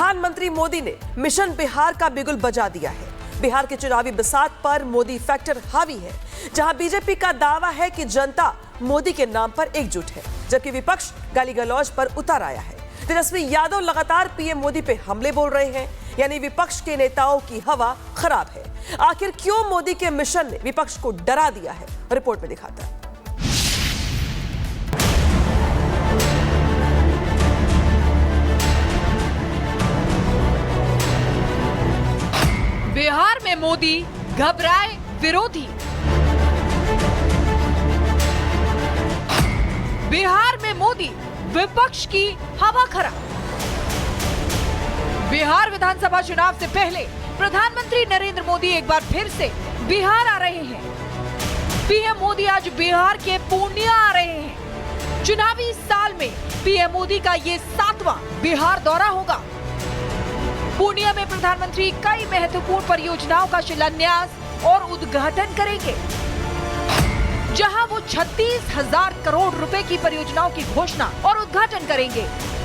प्रधानमंत्री मोदी ने मिशन बिहार का बिगुल बजा दिया है। बिहार के चुनावी बिसात पर मोदी फैक्टर हावी है, जहां बीजेपी का दावा है कि जनता मोदी के नाम पर एकजुट है, जबकि विपक्ष गाली गलौज पर उतर आया है। तेजस्वी यादव लगातार पीएम मोदी पे हमले बोल रहे हैं, यानी विपक्ष के नेताओं की हवा खराब है। आखिर क्यों मोदी के मिशन ने विपक्ष को डरा दिया है, रिपोर्ट में दिखाता है। बिहार में मोदी घबराए विरोधी। बिहार में मोदी विपक्ष की हवा खराब। बिहार विधानसभा चुनाव से पहले प्रधानमंत्री नरेंद्र मोदी एक बार फिर से बिहार आ रहे हैं। पीएम मोदी आज बिहार के पूर्णिया आ रहे हैं। चुनावी साल में पीएम मोदी का ये 7वां बिहार दौरा होगा। पूर्णिया में प्रधानमंत्री कई महत्वपूर्ण परियोजनाओं का शिलान्यास और उद्घाटन करेंगे, जहां वो 36,000 करोड़ रुपए की परियोजनाओं की घोषणा और उद्घाटन करेंगे।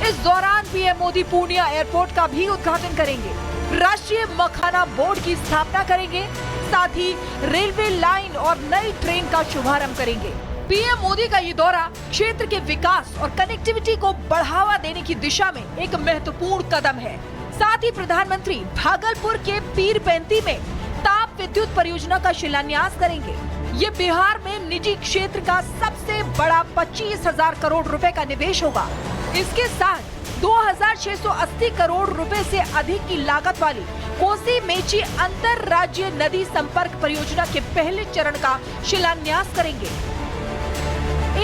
इस दौरान पीएम मोदी पूर्णिया एयरपोर्ट का भी उद्घाटन करेंगे, राष्ट्रीय मखाना बोर्ड की स्थापना करेंगे, साथ ही रेलवे लाइन और नई ट्रेन का शुभारंभ करेंगे। पीएम मोदी का ये दौरा क्षेत्र के विकास और कनेक्टिविटी को बढ़ावा देने की दिशा में एक महत्वपूर्ण कदम है। साथ ही प्रधानमंत्री भागलपुर के पीरपैंती में ताप विद्युत परियोजना का शिलान्यास करेंगे। ये बिहार में निजी क्षेत्र का सबसे बड़ा 25,000 करोड़ रुपए का निवेश होगा। इसके साथ 2,680 करोड़ रुपए से अधिक की लागत वाली कोसी मेची अंतर राज्य नदी संपर्क परियोजना के पहले चरण का शिलान्यास करेंगे।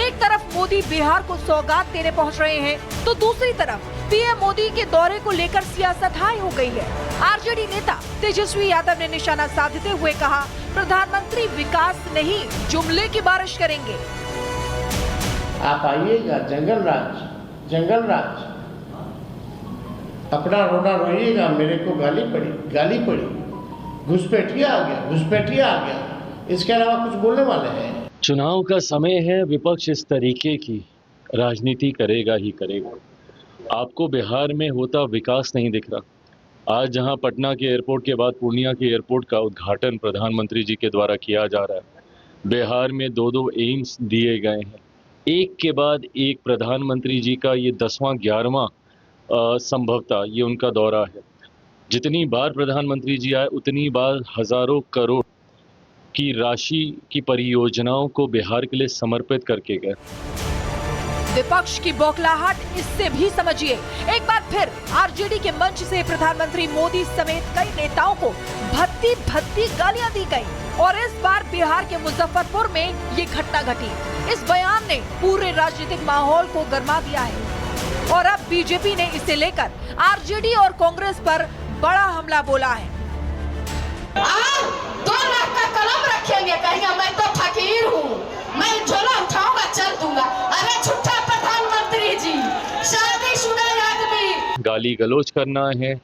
एक तरफ मोदी बिहार को सौगात देने पहुंच रहे हैं, तो दूसरी तरफ पीएम मोदी के दौरे को लेकर सियासत हाई हो गई है। आरजेडी नेता तेजस्वी यादव ने निशाना साधते हुए कहा, प्रधानमंत्री विकास नहीं जुमले की बारिश करेंगे। आप आइएगा जंगल राज अपना रोना रोइएगा, मेरे को गाली पड़ी, घुसपैठिया आ गया। इसके अलावा कुछ बोलने वाले हैं? चुनाव का समय है, विपक्ष इस तरीके की राजनीति करेगा ही करेगा। आपको बिहार में होता विकास नहीं दिख रहा। आज जहां पटना के एयरपोर्ट के बाद पूर्णिया के एयरपोर्ट का उद्घाटन प्रधानमंत्री जी के द्वारा किया जा रहा है। बिहार में 2 एम्स दिए गए हैं। एक के बाद एक प्रधानमंत्री जी का ये 10वां 11वां संभवतः ये उनका दौरा है। जितनी बार प्रधानमंत्री जी आए उतनी बार हजारों करोड़ की राशि की परियोजनाओं को बिहार के लिए समर्पित करके गए। विपक्ष की बौखलाहट इससे भी समझिए। एक बार फिर आरजेडी के मंच से प्रधानमंत्री मोदी समेत कई नेताओं को भद्दी गालियां दी गई और इस बार बिहार के मुजफ्फरपुर में ये घटना घटी। इस बयान ने पूरे राजनीतिक माहौल को गर्मा दिया है और अब बीजेपी ने इसे लेकर आरजेडी और कांग्रेस पर बड़ा हमला बोला है। 2 लाख का कलम रखेंगे, कहेंगे मैं तो फकीर हूँ, मैं झोला उठाऊंगा चल दूंगा। अरे झूठा प्रधानमंत्री जी, शादीशुदा आदमी। गाली गलौज करना है,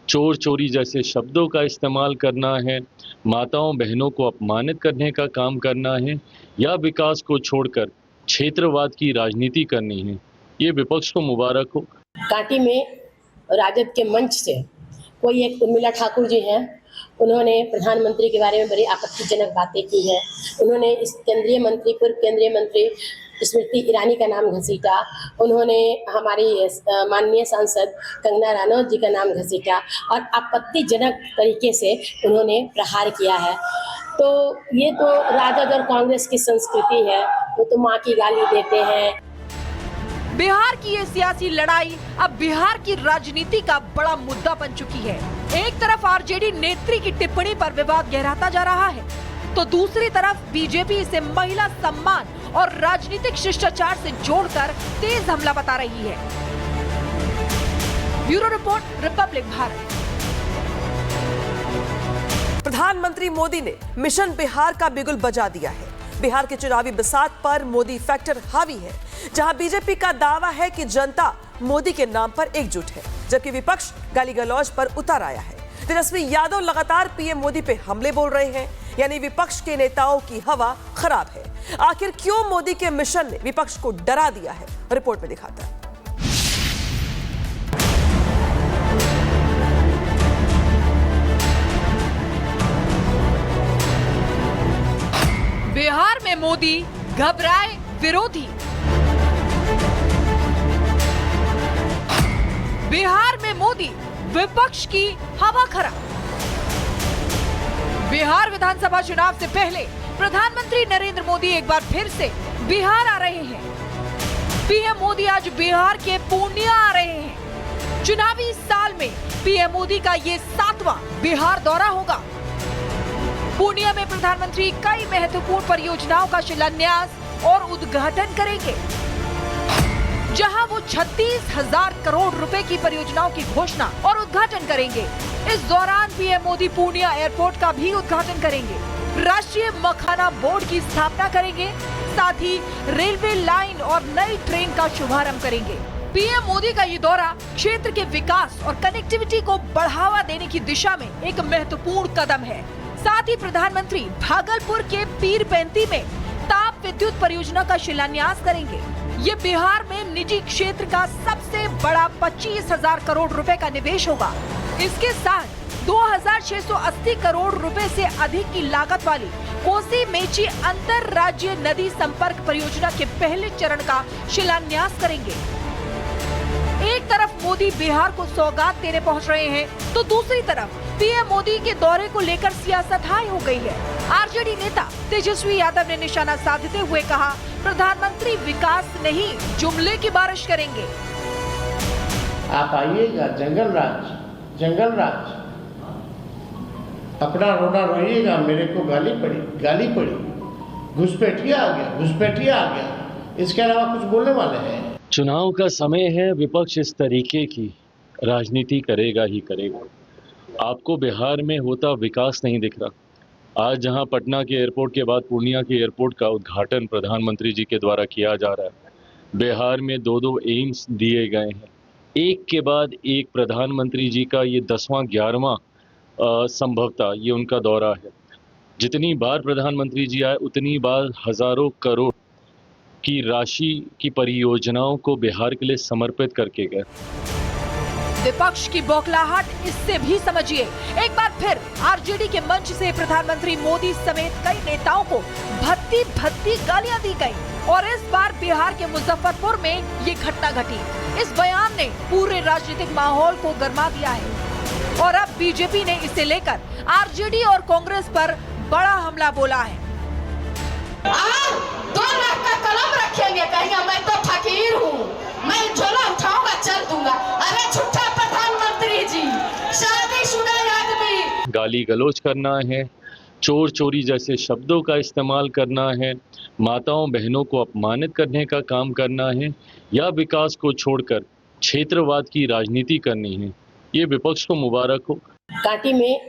चोर चोरी जैसे शब्दों का इस्तेमाल करना है, माताओं बहनों को अपमानित करने का काम करना है, या विकास को छोड़कर क्षेत्रवाद की राजनीति करनी है। ये विपक्ष को मुबारक हो। कांटी में राजद के मंच से कोई एक उर्मिला ठाकुर जी हैं, उन्होंने प्रधानमंत्री के बारे में बड़ी आपत्तिजनक बातें की है। उन्होंने इस पूर्व केंद्रीय मंत्री स्मृति ईरानी का नाम घसीटा, उन्होंने हमारी माननीय सांसद कंगना रनौत जी का नाम घसीटा और आपत्तिजनक तरीके से उन्होंने प्रहार किया है। तो ये तो राजद और कांग्रेस की संस्कृति है, वो तो माँ की गाली देते हैं। बिहार की ये सियासी लड़ाई अब बिहार की राजनीति का बड़ा मुद्दा बन चुकी है। एक तरफ आरजेडी नेत्री की टिप्पणी पर विवाद गहराता जा रहा है, तो दूसरी तरफ बीजेपी इसे महिला सम्मान और राजनीतिक शिष्टाचार से जोड़कर तेज हमला बता रही है। Bureau report, Republic Bharat. प्रधानमंत्री मोदी ने मिशन बिहार का बिगुल बजा दिया है। बिहार के चुनावी बिसात पर मोदी फैक्टर हावी है, जहां बीजेपी का दावा है कि जनता मोदी के नाम पर एकजुट है, जबकि विपक्ष गाली गलौज पर उतर आया है। तेजस्वी यादव लगातार पीएम मोदी पे हमले बोल रहे हैं, यानी विपक्ष के नेताओं की हवा खराब है। आखिर क्यों मोदी के मिशन ने विपक्ष को डरा दिया है, रिपोर्ट में दिखाता है। में मोदी घबराए विरोधी। बिहार में मोदी विपक्ष की हवा खराब। बिहार विधानसभा चुनाव से पहले प्रधानमंत्री नरेंद्र मोदी एक बार फिर से बिहार आ रहे हैं। पीएम मोदी आज बिहार के पूर्णिया आ रहे हैं। चुनावी साल में पीएम मोदी का ये 7वां बिहार दौरा होगा। पूर्णिया में प्रधानमंत्री कई महत्वपूर्ण परियोजनाओं का शिलान्यास और उद्घाटन करेंगे, जहां वो 36,000 करोड़ रुपए की परियोजनाओं की घोषणा और उद्घाटन करेंगे। इस दौरान पीएम मोदी पूर्णिया एयरपोर्ट का भी उद्घाटन करेंगे, राष्ट्रीय मखाना बोर्ड की स्थापना करेंगे, साथ ही रेलवे लाइन और नई ट्रेन का शुभारंभ करेंगे। पीएम मोदी का ये दौरा क्षेत्र के विकास और कनेक्टिविटी को बढ़ावा देने की दिशा में एक महत्वपूर्ण कदम है। साथ ही प्रधानमंत्री भागलपुर के पीरपेंती में ताप विद्युत परियोजना का शिलान्यास करेंगे। ये बिहार में निजी क्षेत्र का सबसे बड़ा 25,000 करोड़ रुपए का निवेश होगा। इसके साथ 2,680 करोड़ रुपए से अधिक की लागत वाली कोसी मेची अंतर राज्य नदी संपर्क परियोजना के पहले चरण का शिलान्यास करेंगे। एक तरफ मोदी बिहार को सौगात देने पहुंच रहे हैं, तो दूसरी तरफ पीएम मोदी के दौरे को लेकर सियासत हाई हो गई है। आरजेडी नेता तेजस्वी यादव ने निशाना साधते हुए कहा, प्रधानमंत्री विकास नहीं जुमले की बारिश करेंगे। आप आइएगा, जंगल राज अपना रोना रोइएगा, मेरे को गाली पड़ी, घुसपैठिया आ गया। इसके अलावा कुछ बोलने वाले हैं? चुनाव का समय है, विपक्ष इस तरीके की राजनीति करेगा ही करेगा। आपको बिहार में होता विकास नहीं दिख रहा। आज जहां पटना के एयरपोर्ट के बाद पूर्णिया के एयरपोर्ट का उद्घाटन प्रधानमंत्री जी के द्वारा किया जा रहा है। बिहार में 2 एम्स दिए गए हैं। एक के बाद एक प्रधानमंत्री जी का ये 10वां 11वां संभवतः ये उनका दौरा है। जितनी बार प्रधानमंत्री जी आए उतनी बार हजारों करोड़ की राशि की परियोजनाओं को बिहार के लिए समर्पित करके गए। विपक्ष की बौखलाहट इससे भी समझिए। एक बार फिर आरजेडी के मंच से प्रधानमंत्री मोदी समेत कई नेताओं को भद्दी गालियां दी गई और इस बार बिहार के मुजफ्फरपुर में ये घटना घटी। इस बयान ने पूरे राजनीतिक माहौल को गर्मा दिया है और अब बीजेपी ने इसे लेकर आरजेडी और कांग्रेस पर बड़ा हमला बोला है। 2 लाख का कलम रखेंगे, कहेंगे मैं तो फकीर हूँ, मैं झोला उठाऊंगा चल दूंगा। अरे झूठा प्रधानमंत्री जी, शादीशुदा आदमी। गाली गलौज करना है, चोर चोरी जैसे शब्दों का इस्तेमाल करना है, माताओं बहनों को अपमानित करने का काम करना है या विकास को छोड़कर क्षेत्रवाद की राजनीति करनी है। ये विपक्ष को मुबारक हो। कांटी में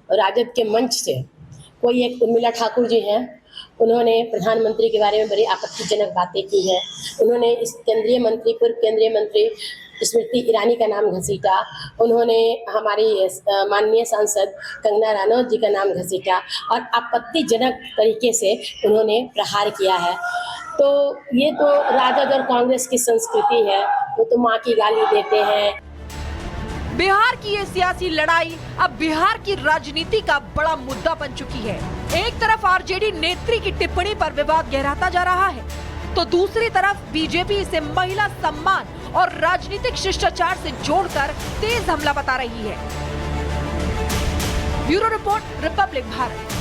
राजद के मंच से कोई एक उर्मिला ठाकुर जी हैं, उन्होंने प्रधानमंत्री के बारे में बड़ी आपत्तिजनक बातें की है। उन्होंने इस पूर्व केंद्रीय मंत्री स्मृति ईरानी का नाम घसीटा, उन्होंने हमारी माननीय सांसद कंगना रनौत जी का नाम घसीटा और आपत्तिजनक तरीके से उन्होंने प्रहार किया है। तो ये तो राजद और कांग्रेस की संस्कृति है, वो तो माँ की गाली देते हैं। बिहार की ये सियासी लड़ाई अब बिहार की राजनीति का बड़ा मुद्दा बन चुकी है। एक तरफ आरजेडी नेत्री की टिप्पणी पर विवाद गहराता जा रहा है, तो दूसरी तरफ बीजेपी इसे महिला सम्मान और राजनीतिक शिष्टाचार से जोड़कर तेज हमला बता रही है। Bureau report, Republic Bharat.